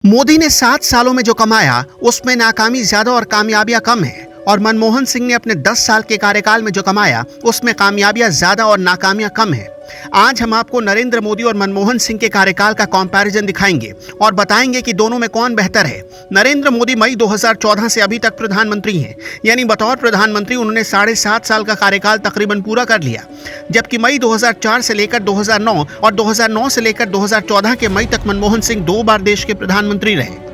मोदी ने 7 सालों में जो कमाया उसमें नाकामी ज्यादा और कामयाबियां कम है और मनमोहन सिंह ने अपने 10 साल के कार्यकाल में जो कमाया उसमें कामयाबियां ज्यादा और नाकामियां कम है। आज हम आपको नरेंद्र मोदी और मनमोहन सिंह के कार्यकाल का कंपैरिजन दिखाएंगे और बताएंगे कि दोनों में कौन बेहतर है। नरेंद्र मोदी मई 2014 से अभी तक प्रधानमंत्री हैं, यानी बतौर प्रधानमंत्री उन्होंने 7.5 साल का कार्यकाल तकरीबन पूरा कर लिया, जबकि मई 2004 से लेकर 2009 और 2009 से लेकर 2014 के मई तक मनमोहन सिंह 2 बार देश के प्रधानमंत्री रहे।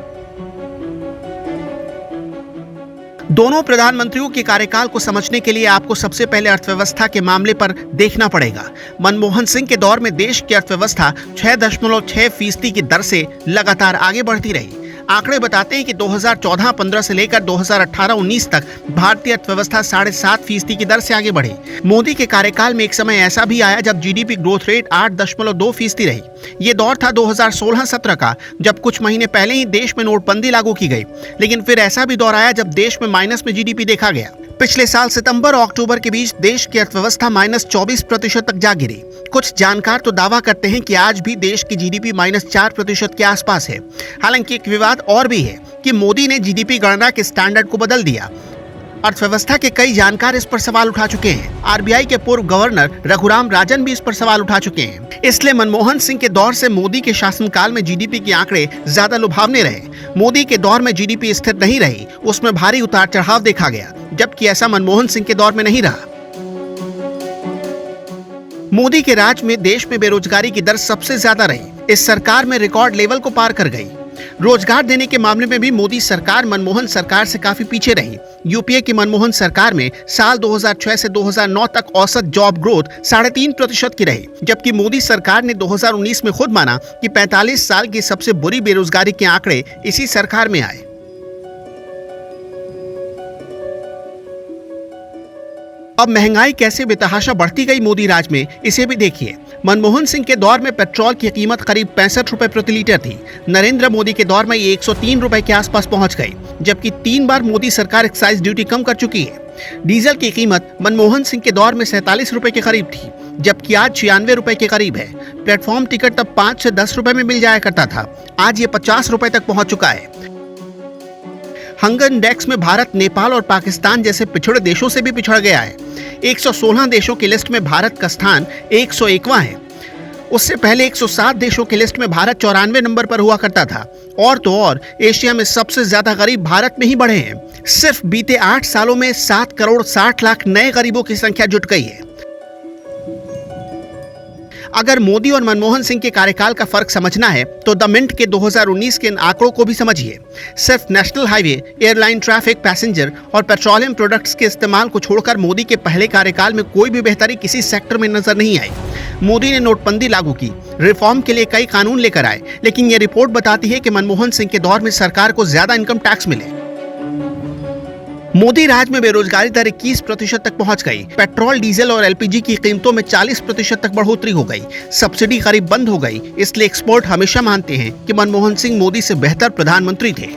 दोनों प्रधानमंत्रियों के कार्यकाल को समझने के लिए आपको सबसे पहले अर्थव्यवस्था के मामले पर देखना पड़ेगा। मनमोहन सिंह के दौर में देश की अर्थव्यवस्था 6.6% की दर से लगातार आगे बढ़ती रही। आंकड़े बताते हैं कि 2014-15 से लेकर 2018-19 तक भारतीय अर्थव्यवस्था 7.5% की दर से आगे बढ़ी। मोदी के कार्यकाल में एक समय ऐसा भी आया जब जीडीपी ग्रोथ रेट 8.2% रही। ये दौर था 2016-17 का, जब कुछ महीने पहले ही देश में नोटबंदी लागू की गई। लेकिन फिर ऐसा भी दौर आया जब देश में माइनस में जीडीपी देखा गया। पिछले साल सितंबर और अक्टूबर के बीच देश की अर्थव्यवस्था -24% तक जा गिरी। कुछ जानकार तो दावा करते हैं कि आज भी देश की जीडीपी -4% के आसपास है। हालांकि एक विवाद और भी है कि मोदी ने जीडीपी गणना के स्टैंडर्ड को बदल दिया। अर्थव्यवस्था के कई जानकार इस पर सवाल उठा चुके हैं। आरबीआई के पूर्व गवर्नर रघुराम राजन भी इस पर सवाल उठा चुके हैं। इसलिए मनमोहन सिंह के दौर से मोदी के शासनकाल में जीडीपी के आंकड़े ज्यादा लुभावने रहे। मोदी के दौर में जीडीपी स्थिर नहीं रही, उसमें भारी उतार चढ़ाव देखा गया, जबकि ऐसा मनमोहन सिंह के दौर में नहीं रहा। मोदी के राज में देश में बेरोजगारी की दर सबसे ज्यादा रही। इस सरकार में रिकॉर्ड लेवल को पार कर गई। रोजगार देने के मामले में भी मोदी सरकार मनमोहन सरकार से काफी पीछे रही। यूपीए की मनमोहन सरकार में साल 2006 से 2009 तक औसत जॉब ग्रोथ 3.5% की रही, जबकि मोदी सरकार ने 2019 में खुद माना कि 45 साल की सबसे बुरी बेरोजगारी के आंकड़े इसी सरकार में आए। अब महंगाई कैसे बेतहाशा बढ़ती गई मोदी राज में, इसे भी देखिए। मनमोहन सिंह के दौर में पेट्रोल की कीमत करीब 65 रुपए प्रति लीटर थी। नरेंद्र मोदी के दौर में ये 103 रुपए के आसपास पहुंच गई, जबकि 3 बार मोदी सरकार एक्साइज ड्यूटी कम कर चुकी है। डीजल की कीमत मनमोहन सिंह के दौर में 47 रुपए के करीब थी, जबकि आज 96 रुपए के करीब है। प्लेटफॉर्म टिकट तब 5 से 10 रुपए में मिल जाया करता था, आज ये 50 रुपए तक पहुंच चुका है। हंगर इंडेक्स में भारत, नेपाल और पाकिस्तान जैसे पिछड़े देशों से भी पिछड़ गया है। 116 देशों की लिस्ट में भारत का स्थान 101वां है। उससे पहले 107 देशों की लिस्ट में भारत 94 नंबर पर हुआ करता था। और तो और एशिया में सबसे ज्यादा गरीब भारत में ही बढ़े हैं। सिर्फ बीते 8 सालों में 7 करोड़ 60 लाख नए गरीबों की संख्या जुट गई है। अगर मोदी और मनमोहन सिंह के कार्यकाल का फर्क समझना है तो द मिंट के 2019 के इन आंकड़ों को भी समझिए। सिर्फ national highway, airline traffic, passenger और पेट्रोलियम प्रोडक्ट्स के इस्तेमाल को छोड़कर मोदी के पहले कार्यकाल में कोई भी बेहतरी किसी सेक्टर में नजर नहीं आई। मोदी ने नोटबंदी लागू की, रिफॉर्म के लिए कई कानून लेकर आए, लेकिन ये रिपोर्ट बताती है कि मनमोहन सिंह के दौर में सरकार को ज्यादा इनकम टैक्स मिले। मोदी राज में बेरोजगारी दर 21% तक पहुंच गई। पेट्रोल, डीजल और एलपीजी की कीमतों में 40% तक बढ़ोतरी हो गई। सब्सिडी करीब बंद हो गई। इसलिए एक्सपर्ट हमेशा मानते हैं कि मनमोहन सिंह मोदी से बेहतर प्रधानमंत्री थे।